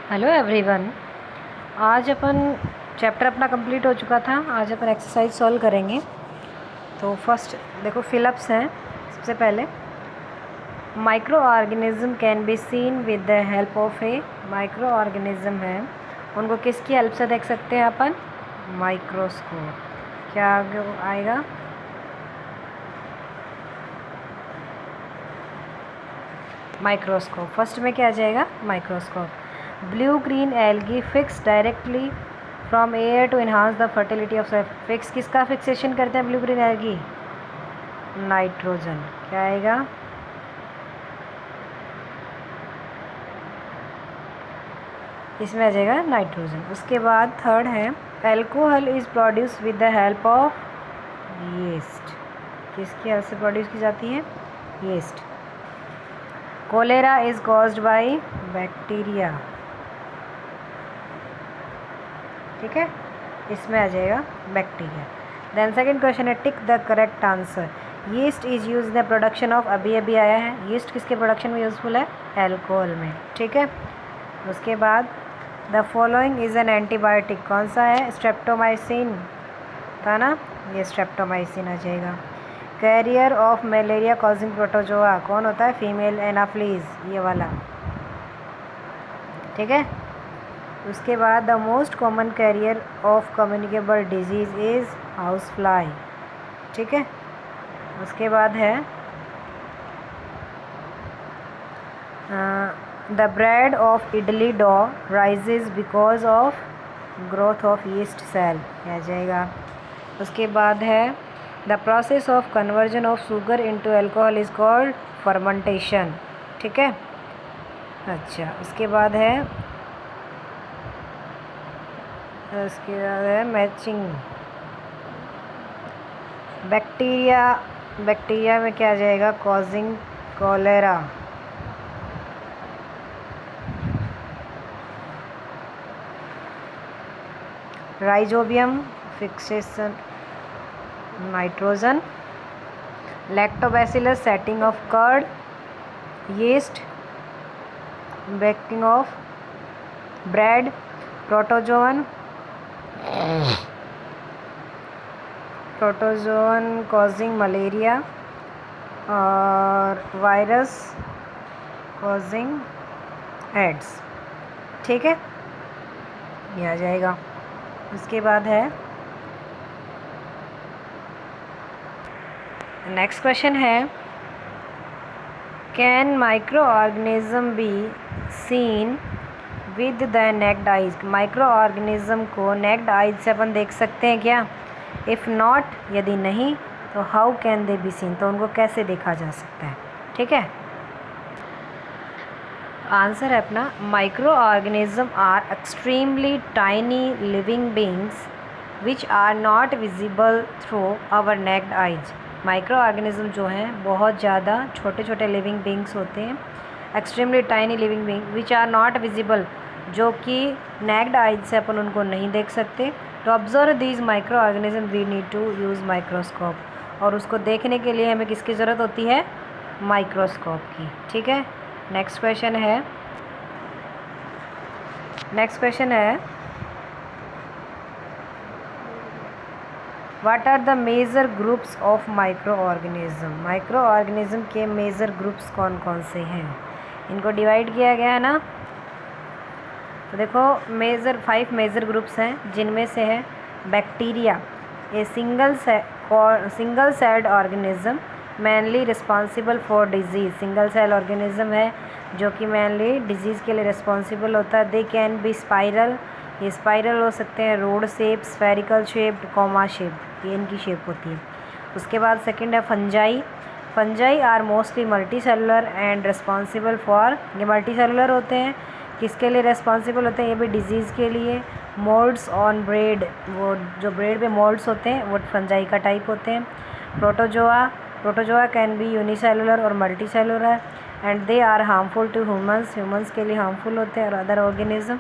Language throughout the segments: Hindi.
Hello everyone. आज अपन चैप्टर अपना कंप्लीट हो चुका था। आज अपन एक्सरसाइज सॉल्व करेंगे। तो फर्स्ट देखो फिलअप्स हैं। सबसे पहले micro organism can be seen with the help of A microorganism है, उनको किसकी हेल्प से देख सकते हैं अपन? माइक्रोस्कोप। क्या आएगा? माइक्रोस्कोप। फर्स्ट में क्या आ जाएगा? Microscope. Blue green algae fix directly from air to enhance the fertility of soil. Fix किसका फिक्सेशन करते हैं ब्लू ग्रीन एल्गी? नाइट्रोजन। क्या आएगा? इसमें आ जाएगा नाइट्रोजन। उसके बाद थर्ड है alcohol is produce with the help of yeast. किसकी हेल्प से प्रोड्यूस की जाती है? Yeast. Cholera is caused by bacteria. ठीक है, इसमें आ जाएगा बैक्टीरिया। देन सेकंड क्वेश्चन है tick the correct answer. Yeast is use the production of, अभी अभी आया है, यीस्ट किसके प्रोडक्शन में यूजफुल है? एल्कोहल में। ठीक है, उसके बाद the following is an antibiotic. कौन सा है? स्ट्रेप्टोमाइसिन था ना, ये स्ट्रेप्टोमाइसिन आ जाएगा। Carrier of malaria causing protozoa कौन होता है? फीमेल एनाफ्लीज, ये वाला। ठीक है, उसके बाद the most common carrier of communicable disease is house fly. ठीक है, उसके बाद है the bread of idli dough rises because of growth of yeast cell, आ जाएगा। उसके बाद है the process of conversion of sugar into alcohol is called fermentation. ठीक है, अच्छा। उसके बाद है मैचिंग। बैक्टीरिया में क्या आ जाएगा? Causing cholera. Rhizobium fixation nitrogen. Lactobacillus setting of curd. Yeast baking of bread. Protozoan causing malaria और वायरस कॉजिंग एड्स। ठीक है, ये आ जाएगा। उसके बाद है नेक्स्ट क्वेश्चन है can microorganism be seen with the naked eyes. Microorganism को नेक्ड आइज से अपन देख सकते हैं क्या? इफ़ नॉट, यदि नहीं तो how can they be seen, तो उनको कैसे देखा जा सकता है? ठीक है, आंसर है अपना microorganism are extremely tiny living beings which are not visible through our naked eyes. Microorganism जो हैं बहुत ज़्यादा छोटे छोटे लिविंग बींग्स होते हैं। Extremely tiny living being which are not visible, जो कि नेक्ड आइज से अपन उनको नहीं देख सकते। तो observe these microorganism we need to use microscope, और उसको देखने के लिए हमें किसकी ज़रूरत होती है? माइक्रोस्कोप की। ठीक है, नेक्स्ट क्वेश्चन है what are the major groups of microorganism. Microorganism के मेजर ग्रुप्स कौन कौन से हैं? इनको डिवाइड किया गया है ना। तो देखो 5 मेजर ग्रुप्स हैं, जिनमें से है bacteria, a single celled organism mainly responsible for disease. Single cell organism है जो कि मेनली डिजीज़ के लिए रिस्पॉन्सिबल होता है। दे कैन बी स्पाइरल, ये स्पाइरल हो सकते हैं, rod shape, spherical shaped, comma shaped, ये इनकी शेप होती है। उसके बाद सेकंड है fungi are mostly multicellular and responsible for, ये मल्टी सेलुलर होते हैं, किसके लिए रिस्पॉन्सिबल होते हैं? ये भी डिजीज़ के लिए। मोल्ड्स ऑन ब्रेड, वो जो ब्रेड पे मोल्ड्स होते हैं वो फंजाई का टाइप होते हैं। प्रोटोजोआ कैन बी यूनिसेलुलर और multicellular and they are harmful to humans के लिए हार्मफुल होते हैं और other organism,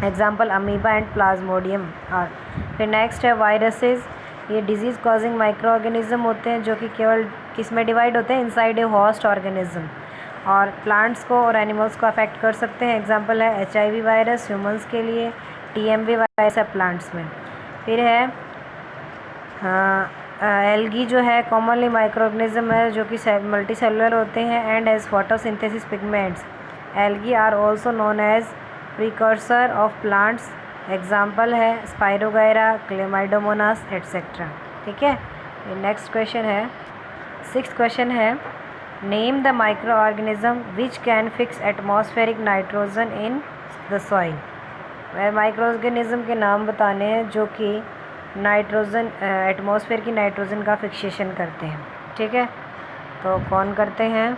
example amoeba and plasmodium are. फिर नेक्स्ट है वायरसेस, ये डिजीज़ कॉजिंग माइक्रो ऑर्गेनिज्म होते हैं जो कि केवल किस में डिवाइड होते हैं? Inside a host organism. और प्लांट्स को और एनिमल्स को अफेक्ट कर सकते हैं। एग्जांपल है HIV वायरस ह्यूमंस के लिए, TMV वायरस है प्लांट्स में। फिर है एल्गी जो है कॉमनली माइक्रो ऑर्गेनिज्म है जो कि मल्टी सेलुलर होते हैं and as photosynthesis pigments. Algae are also known as precursor of plants. Example है स्पाइरोगायरा, क्लेमाइडोमोनास एट्सेट्रा। ठीक है। नेक्स्ट क्वेश्चन है, 6th क्वेश्चन है, name the microorganism which can fix atmospheric nitrogen in the soil. वह माइक्रो ऑर्गेनिज्म के नाम बताने हैं जो कि नाइट्रोजन एटमॉस्फेयर की नाइट्रोजन का फिक्सेशन करते हैं। ठीक है, तो कौन करते हैं?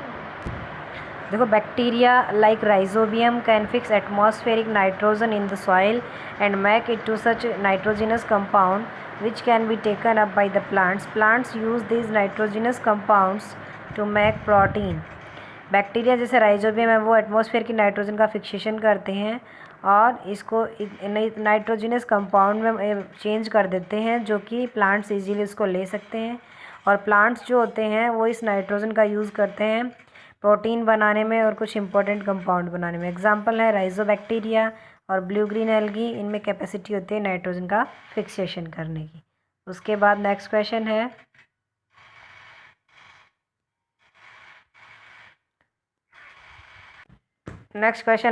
देखो, bacteria like rhizobium can fix atmospheric nitrogen in the soil and make it to such nitrogenous compound which can be taken up by the plants. Plants use these nitrogenous compounds to make protein. Bacteria जैसे राइजोबियम है वो एटमॉस्फेयर की नाइट्रोजन का फिक्सेशन करते हैं और इसको नाइट्रोजिनस कंपाउंड में चेंज कर देते हैं जो कि प्लांट्स इजीली इसको ले सकते हैं। और प्लांट्स जो होते हैं वो इस नाइट्रोजन का यूज़ करते हैं प्रोटीन बनाने में और कुछ इंपॉर्टेंट कंपाउंड बनाने में। एग्जांपल है राइजोबैक्टीरिया और ब्लू ग्रीन एल्गी, इनमें कैपेसिटी होती है नाइट्रोजन का फिक्सेशन करने की। उसके बाद नेक्स्ट क्वेश्चन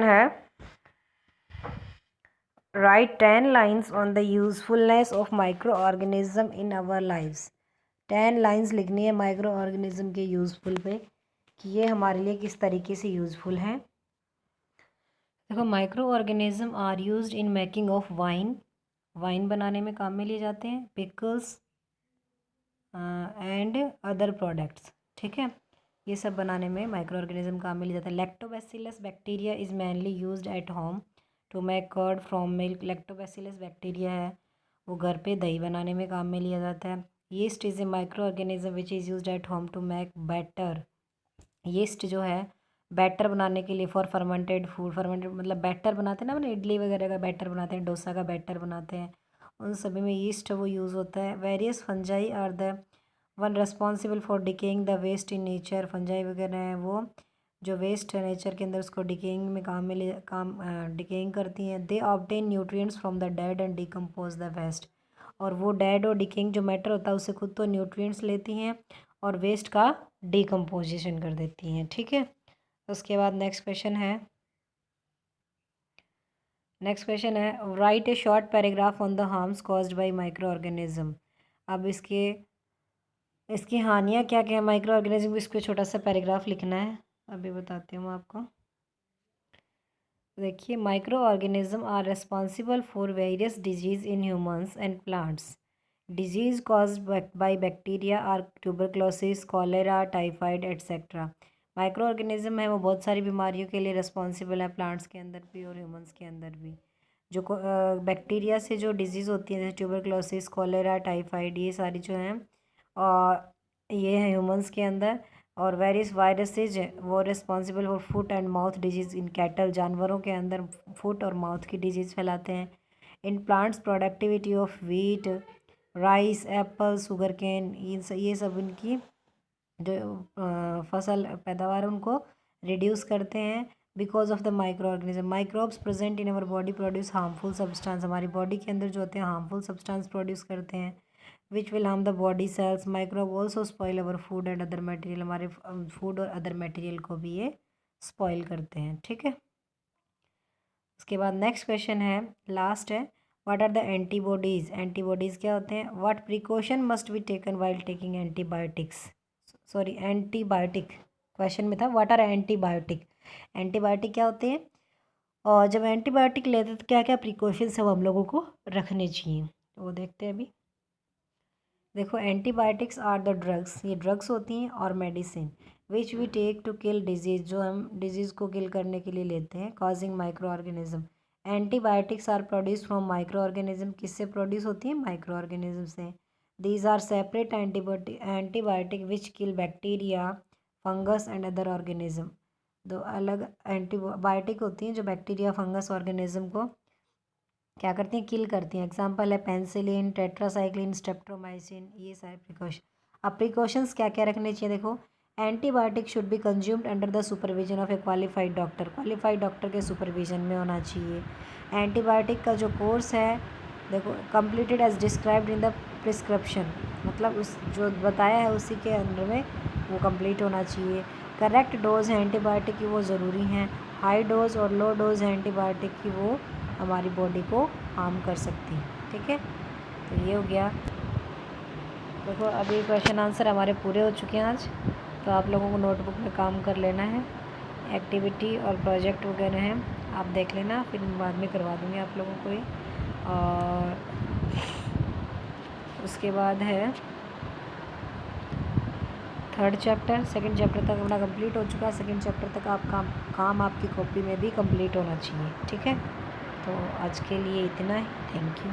है, write 10 lines on the usefulness of microorganism in our lives. 10 lines लिखनी है माइक्रो ऑर्गेनिज्म के यूज़फुल पे कि ये हमारे लिए किस तरीके से यूज़फुल हैं। देखो, microorganism are used in making of wine बनाने में काम में लिए जाते हैं, पिकल्स एंड अदर प्रोडक्ट्स। ठीक है, ये सब बनाने में माइक्रो ऑर्गेनिज्म काम में लिया जाता है। Lactobacillus bacteria is mainly used at home to make curd from milk. Lactobacillus bacteria है वो घर पे दही बनाने में काम में लिया जाता है। Yeast is a microorganism which is used at home to make batter. Yeast जो है बैटर बनाने के लिए फॉर फर्मेंटेड फूड, फर्मेंटेड मतलब बैटर बनाते हैं ना, अपने इडली वगैरह का बैटर बनाते हैं, डोसा का बैटर बनाते हैं, उन सभी में यीस्ट वो यूज़ होता है। Various fungi are the one responsible for decaying the waste in nature. Fungi वगैरह हैं वो जो वेस्ट है नेचर के अंदर उसको डिकेइंग में डिकेइंग करती हैं। They obtain nutrients from the dead and decompose the waste. और वो डेड और डिकेइंग जो मैटर होता है उससे खुद तो न्यूट्रिएंट्स लेती हैं और वेस्ट का डिकम्पोजिशन कर देती हैं। ठीक है, उसके बाद नेक्स्ट क्वेश्चन है right A short paragraph on the harms caused by micro organism. अब इसकी हानियाँ क्या क्या है माइक्रो ऑर्गेनिज्म, इस पर छोटा सा पैराग्राफ लिखना है, अभी बताती हूँ आपको। देखिए, microorganism are responsible for various disease in humans and plants. Disease caused by bacteria are tuberculosis, cholera, typhoid etcetera. Microorganism है वो बहुत सारी बीमारियों के लिए रिस्पॉन्सिबल है, प्लांट्स के अंदर भी और ह्यूमंस के अंदर भी। जो बैक्टीरिया से जो डिजीज़ होती है जैसे ट्यूबरक्लोसिस, कॉलेरा, टाइफाइड, ये सारी जो हैं और ये है ह्यूमंस के अंदर। और वेरियस वायरसेज वो responsible for foot and mouth disease in cattle. जानवरों के अंदर फुट और माउथ की डिजीज़ फैलाते हैं। In plants productivity of wheat, rice, apple, sugarcane, ये सब इनकी जो फसल पैदावार उनको रिड्यूस करते हैं because of the micro organism. Microbes present in our body produce harmful substance. हमारी बॉडी के अंदर जो होते हैं हार्मफुल सब्सटेंस प्रोड्यूस करते हैं which will harm the body cells. Microbe also spoil our food and other material. हमारे फूड और अदर मटेरियल को भी ये स्पॉइल करते हैं। ठीक है, उसके बाद नेक्स्ट क्वेश्चन है, लास्ट है, what are the antibodies. Antibodies क्या होते हैं? What precaution must be taken while taking antibiotics. Sorry, antibiotic question में था व्हाट आर एंटीबायोटिक। एंटीबायोटिक क्या होते हैं और जब एंटीबायोटिक लेते हैं तो क्या क्या प्रिकॉशंस सब हम लोगों को रखने चाहिए, तो वो देखते हैं अभी। देखो, एंटीबायोटिक्स आर द ड्रग्स, ये ड्रग्स होती हैं और medicine which we take to kill disease, जो हम डिजीज़ को किल करने के लिए लेते हैं, causing microorganism. Antibiotics are produce from microorganism, किससे प्रोड्यूस होती है? माइक्रो ऑर्गेनिज्म से। These are separate antibiotic which kill bacteria, fungus and other organism. दो अलग एंटीबायोटिक होती हैं जो बैक्टीरिया, फंगस, ऑर्गेनिज्म को क्या करती हैं? किल करती हैं। एग्जाम्पल है पेंसिलिन, टेट्रासाइक्लिन, स्ट्रेप्टोमाइसिन, ये सारे प्रिकॉशन। अब प्रिकॉशंस क्या क्या रखने चाहिए? देखो, antibiotic should be consumed under the supervision of a qualified doctor, qualified doctor के सुपरविजन में होना चाहिए। एंटीबायोटिक का जो कोर्स है देखो completed as described in the prescription, मतलब उस जो बताया है उसी के अंदर में वो कंप्लीट होना चाहिए। करेक्ट डोज है एंटीबायोटिक की वो ज़रूरी हैं। हाई डोज और लो डोज है एंटीबायोटिक की वो हमारी बॉडी को हार्म कर सकती है। ठीक है, तो ये हो गया। देखो अभी क्वेश्चन आंसर हमारे पूरे हो चुके हैं आज, तो आप लोगों को नोटबुक में काम कर लेना है। एक्टिविटी और प्रोजेक्ट वगैरह हैं आप देख लेना, फिर बाद में करवा दूँगी आप लोगों को ये। और उसके बाद है थर्ड चैप्टर, सेकंड चैप्टर तक अपना कंप्लीट हो चुका है। सेकंड चैप्टर तक आप काम आपकी कॉपी में भी कंप्लीट होना चाहिए। ठीक है, तो आज के लिए इतना ही। Thank you.